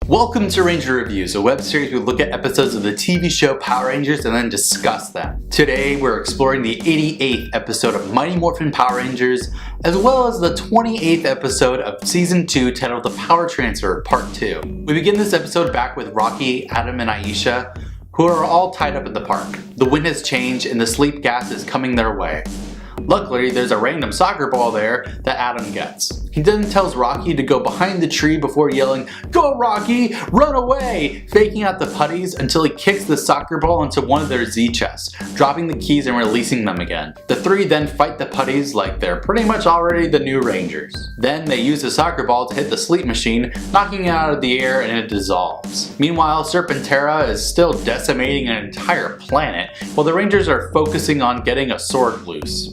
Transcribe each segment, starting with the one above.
Welcome to Ranger Reviews, a web series where we look at episodes of the TV show Power Rangers and then discuss them. Today we're exploring the 88th episode of Mighty Morphin Power Rangers, as well as the 28th episode of Season 2 titled The Power Transfer Part 2. We begin this episode back with Rocky, Adam, and Aisha, who are all tied up in the park. The wind has changed and the sleep gas is coming their way. Luckily, there's a random soccer ball there that Adam gets. He then tells Rocky to go behind the tree before yelling, "Go Rocky! Run away!" faking out the putties until he kicks the soccer ball into one of their Z chests, dropping the keys and releasing them again. The three then fight the putties like they're pretty much already the new Rangers. Then they use the soccer ball to hit the sleep machine, knocking it out of the air and it dissolves. Meanwhile, Serpentera is still decimating an entire planet while the Rangers are focusing on getting a sword loose.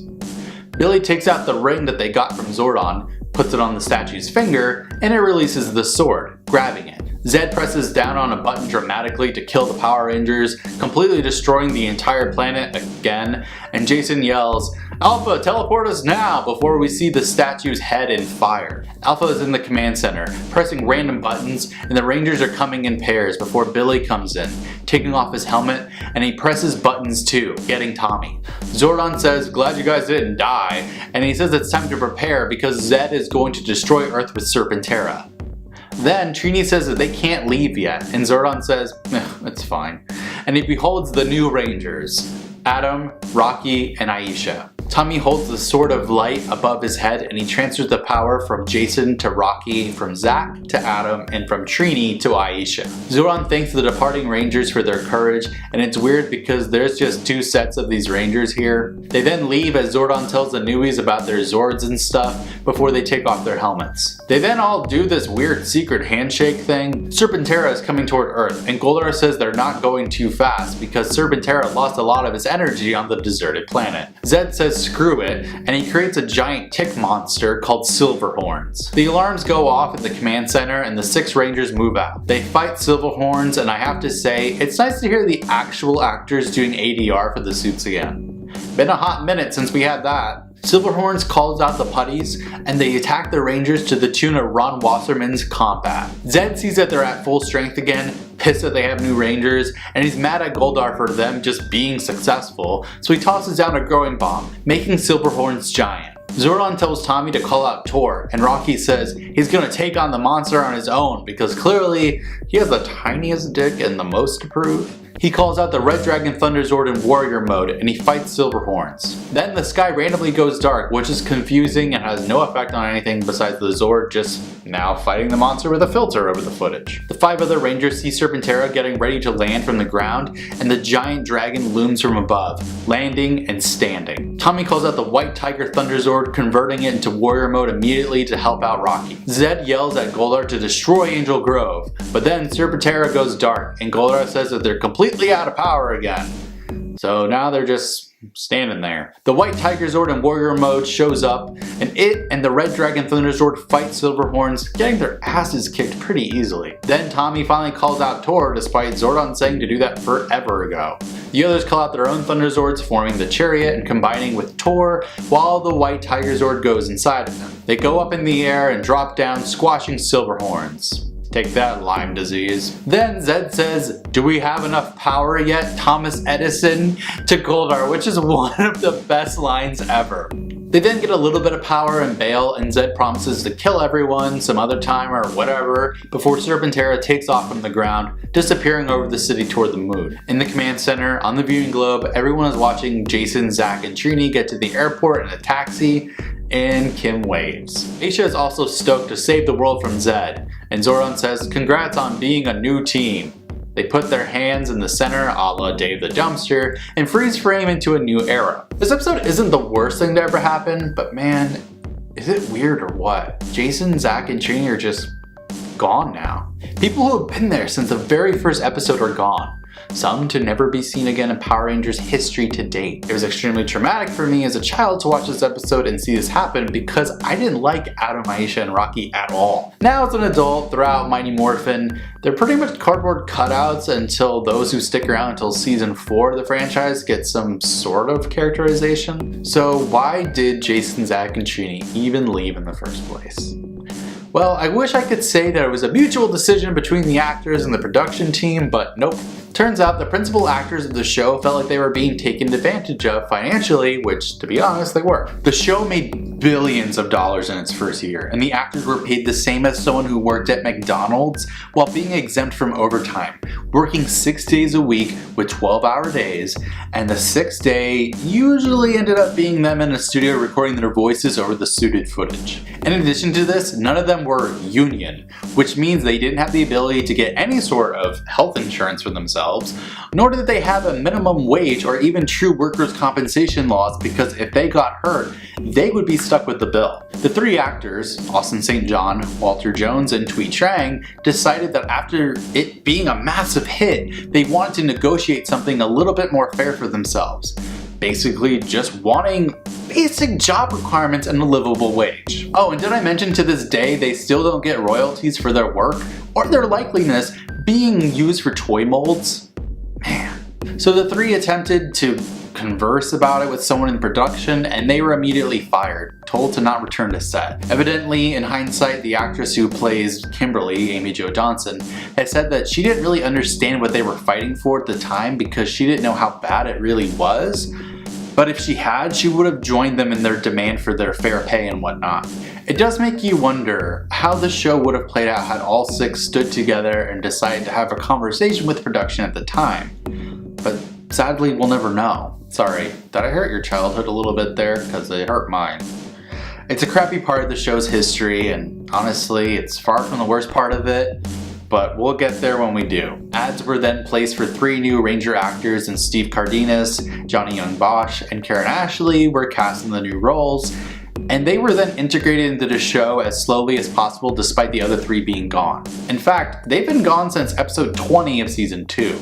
Billy takes out the ring that they got from Zordon, puts it on the statue's finger, and it releases the sword, grabbing it. Zed presses down on a button dramatically to kill the Power Rangers, completely destroying the entire planet again, and Jason yells, "Alpha, teleport us now!" before we see the statue's head in fire. Alpha is in the command center, pressing random buttons, and the Rangers are coming in pairs before Billy comes in, taking off his helmet, and he presses buttons too, getting Tommy. Zordon says, "Glad you guys didn't die," and he says it's time to prepare because Zed is going to destroy Earth with Serpentera. Then Trini says that they can't leave yet, and Zordon says, "It's fine," and he beholds the new Rangers, Adam, Rocky, and Aisha. Tommy holds the Sword of Light above his head and he transfers the power from Jason to Rocky, from Zach to Adam, and from Trini to Aisha. Zordon thanks the departing Rangers for their courage, and it's weird because there's just two sets of these Rangers here. They then leave as Zordon tells the newbies about their Zords and stuff before they take off their helmets. They then all do this weird secret handshake thing. Serpentera is coming toward Earth, and Goldar says they're not going too fast because Serpentera lost a lot of his energy on the deserted planet. Zed says screw it, and he creates a giant tick monster called Silverhorns. The alarms go off at the command center and the 6 Rangers move out. They fight Silverhorns, and I have to say, it's nice to hear the actual actors doing ADR for the suits again. Been a hot minute since we had that. Silverhorns calls out the putties, and they attack the Rangers to the tune of Ron Wasserman's Combat. Zed sees that they're at full strength again, pissed that they have new Rangers, and he's mad at Goldar for them just being successful, so he tosses down a growing bomb, making Silverhorns giant. Zordon tells Tommy to call out Tor, and Rocky says he's gonna take on the monster on his own because clearly he has the tiniest dick and the most to prove. He calls out the Red Dragon Thunder Zord in warrior mode and he fights Silverhorns. Then the sky randomly goes dark, which is confusing and has no effect on anything besides the Zord just now fighting the monster with a filter over the footage. The 5 other Rangers see Serpentera getting ready to land from the ground, and the giant dragon looms from above, landing and standing. Tommy calls out the White Tiger Thunder Zord, converting it into warrior mode immediately to help out Rocky. Zed yells at Goldar to destroy Angel Grove, but then Serpentera goes dark, and Goldar says that they're completely out of power again. So now they're just standing there. The White Tiger Zord in warrior mode shows up, and it and the Red Dragon Thunder Zord fight Silverhorns, getting their asses kicked pretty easily. Then Tommy finally calls out Tor, despite Zordon saying to do that forever ago. The others call out their own Thunder Zords, forming the Chariot and combining with Tor, while the White Tiger Zord goes inside of them. They go up in the air and drop down, squashing Silverhorns. Take that, Lyme disease. Then Zed says, "Do we have enough power yet, Thomas Edison?" to Goldar, which is one of the best lines ever. They then get a little bit of power and bail, and Zed promises to kill everyone some other time or whatever before Serpentera takes off from the ground, disappearing over the city toward the moon. In the command center, on the viewing globe, everyone is watching Jason, Zach, and Trini get to the airport in a taxi, and Kim waves. Aisha is also stoked to save the world from Zed, and Zordon says, "Congrats on being a new team." They put their hands in the center, a la Dave the Dumpster, and freeze frame into a new era. This episode isn't the worst thing to ever happen, but man, is it weird or what? Jason, Zach, and Trini are just gone now. People who have been there since the very first episode are gone. Some to never be seen again in Power Rangers history to date. It was extremely traumatic for me as a child to watch this episode and see this happen because I didn't like Adam, Aisha, and Rocky at all. Now as an adult, throughout Mighty Morphin, they're pretty much cardboard cutouts until those who stick around until season 4 of the franchise get some sort of characterization. So why did Jason, Zach, and Trini even leave in the first place? Well, I wish I could say that it was a mutual decision between the actors and the production team, but nope. Turns out the principal actors of the show felt like they were being taken advantage of financially, which, to be honest, they were. The show made billions of dollars in its first year, and the actors were paid the same as someone who worked at McDonald's while being exempt from overtime, working 6 days a week with 12-hour days, and the 6th day usually ended up being them in a studio recording their voices over the suited footage. In addition to this, none of them were union, which means they didn't have the ability to get any sort of health insurance for themselves, nor did they have a minimum wage or even true workers' compensation laws, because if they got hurt, they would be stuck with the bill. The 3 actors, Austin St. John, Walter Jones, and Thuy Trang, decided that after it being a massive hit, they wanted to negotiate something a little bit more fair for themselves. Basically just wanting basic job requirements and a livable wage. Oh, and did I mention to this day they still don't get royalties for their work or their likeliness being used for toy molds? Man. So the 3 attempted to converse about it with someone in production, and they were immediately fired, told to not return to set. Evidently, in hindsight, the actress who plays Kimberly, Amy Jo Johnson, had said that she didn't really understand what they were fighting for at the time because she didn't know how bad it really was. But if she had, she would have joined them in their demand for their fair pay and whatnot. It does make you wonder how the show would have played out had all 6 stood together and decided to have a conversation with production at the time. But sadly, we'll never know. Sorry, did I hurt your childhood a little bit there? Because it hurt mine. It's a crappy part of the show's history, and honestly, it's far from the worst part of it, but we'll get there when we do. Ads were then placed for 3 new Ranger actors, and Steve Cardenas, Johnny Young Bosch, and Karen Ashley were cast in the new roles, and they were then integrated into the show as slowly as possible despite the other 3 being gone. In fact, they've been gone since episode 20 of season 2.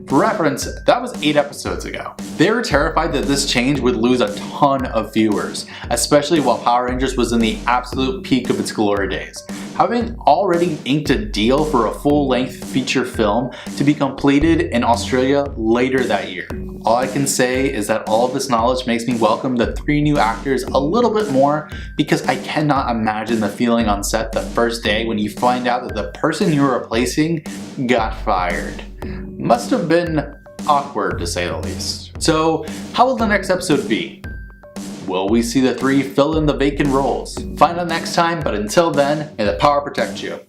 For reference, that was 8 episodes ago. They were terrified that this change would lose a ton of viewers, especially while Power Rangers was in the absolute peak of its glory days, having already inked a deal for a full-length feature film to be completed in Australia later that year. All I can say is that all of this knowledge makes me welcome the 3 new actors a little bit more, because I cannot imagine the feeling on set the first day when you find out that the person you're replacing got fired. Must have been awkward, to say the least. So, how will the next episode be? Will we see the 3 fill in the vacant roles? Find out next time, but until then, may the power protect you.